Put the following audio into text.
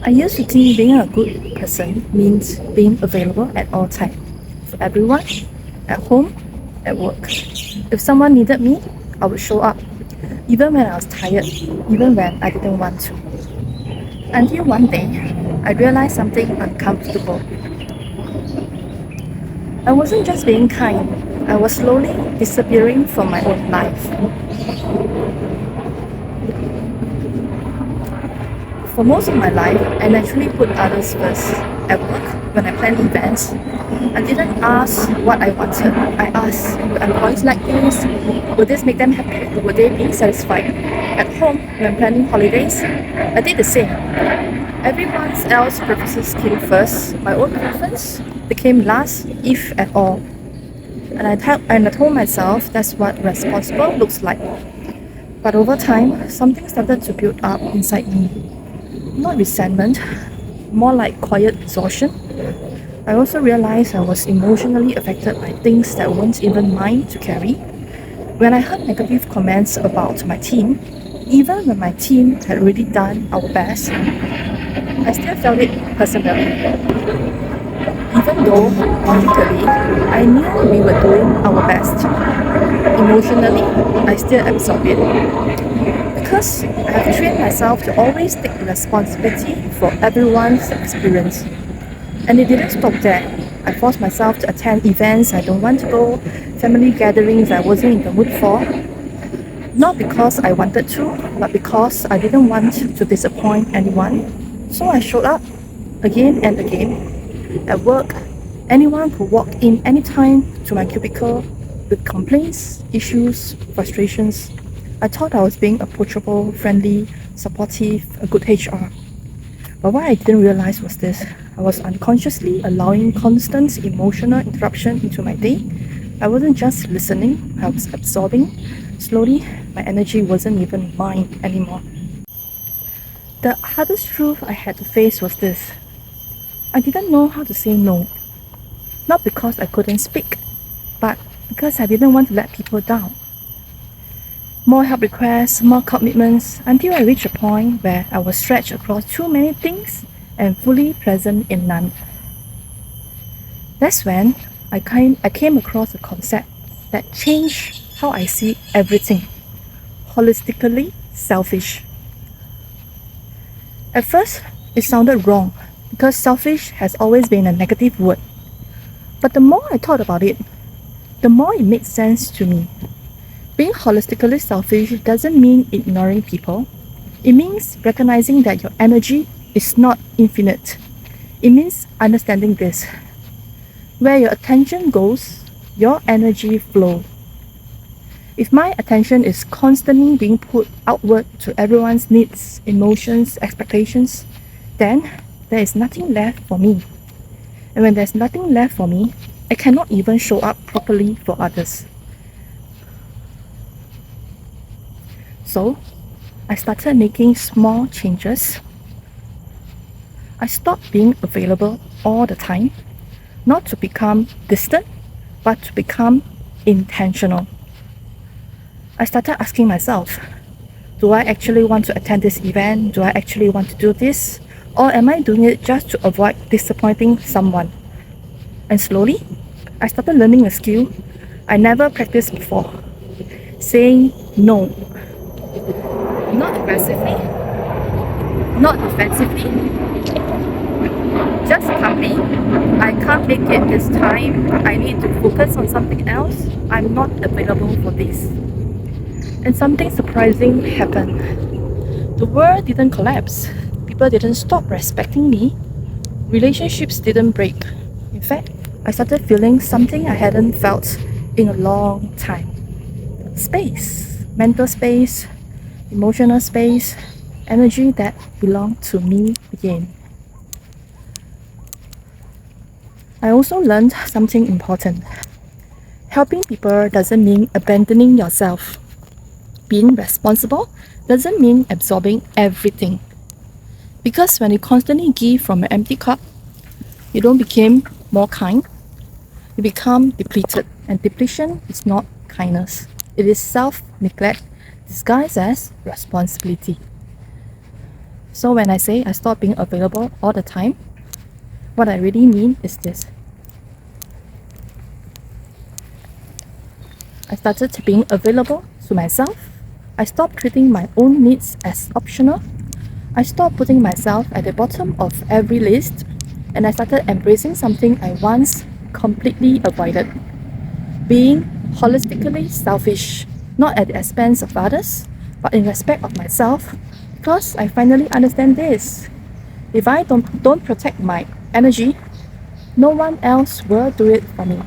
I used to think being a good person means being available at all times for everyone, at home, at work. If someone needed me, I would show up, even when I was tired, even when I didn't want to. Until one day, I realized something uncomfortable. I wasn't just being kind, I was slowly disappearing from my own life. For most of my life, I naturally put others first. At work, when I plan events, I didn't ask what I wanted. I asked, will employees like this? Will this make them happy? Will they be satisfied? At home, when planning holidays, I did the same. Everyone else's preferences came first. My own preference became last, if at all. And I told myself that's what responsible looks like. But over time, something started to build up inside me. Not resentment, more like quiet exhaustion. I also realized I was emotionally affected by things that weren't even mine to carry. When I heard negative comments about my team, even when my team had already done our best, I still felt it personally. Even though, logically, I knew we were doing our best. Emotionally, I still absorb it. Because I have trained myself to always take responsibility for everyone's experience. And it didn't stop there. I forced myself to attend events I don't want to go, family gatherings I wasn't in the mood for. Not because I wanted to, but because I didn't want to disappoint anyone. So I showed up again and again. At work, anyone could walk in anytime to my cubicle with complaints, issues, frustrations. I thought I was being approachable, friendly, supportive, a good HR. But what I didn't realize was this. I was unconsciously allowing constant emotional interruption into my day. I wasn't just listening, I was absorbing. Slowly, my energy wasn't even mine anymore. The hardest truth I had to face was this. I didn't know how to say no. Not because I couldn't speak, but because I didn't want to let people down. More help requests, more commitments, until I reached a point where I was stretched across too many things and fully present in none. That's when I came across a concept that changed how I see everything. Holistically selfish. At first, it sounded wrong because selfish has always been a negative word. But the more I thought about it, the more it made sense to me. Being holistically selfish doesn't mean ignoring people. It means recognizing that your energy is not infinite. It means understanding this. Where your attention goes, your energy flows. If my attention is constantly being put outward to everyone's needs, emotions, expectations, then there is nothing left for me. And when there's nothing left for me, I cannot even show up properly for others. So, I started making small changes. I stopped being available all the time, not to become distant, but to become intentional. I started asking myself, do I actually want to attend this event? Do I actually want to do this? Or am I doing it just to avoid disappointing someone? And slowly, I started learning a skill I never practiced before. Saying no. Not aggressively, not defensively, just calmly. I can't make it this time. I need to focus on something else. I'm not available for this. And something surprising happened. The world didn't collapse. People didn't stop respecting me. Relationships didn't break. In fact, I started feeling something I hadn't felt in a long time. Space, mental space, emotional space, energy that belonged to me again. I also learned something important. Helping people doesn't mean abandoning yourself. Being responsible doesn't mean absorbing everything. Because when you constantly give from an empty cup, you don't become more kind, you become depleted. And depletion is not kindness. It is self-neglect disguised as responsibility. So when I say I stopped being available all the time, what I really mean is this. I started being available to myself. I stopped treating my own needs as optional. I stopped putting myself at the bottom of every list, and I started embracing something I once completely avoided. Being holistically selfish, not at the expense of others, but in respect of myself, because I finally understand this. If I don't protect my energy, no one else will do it for me.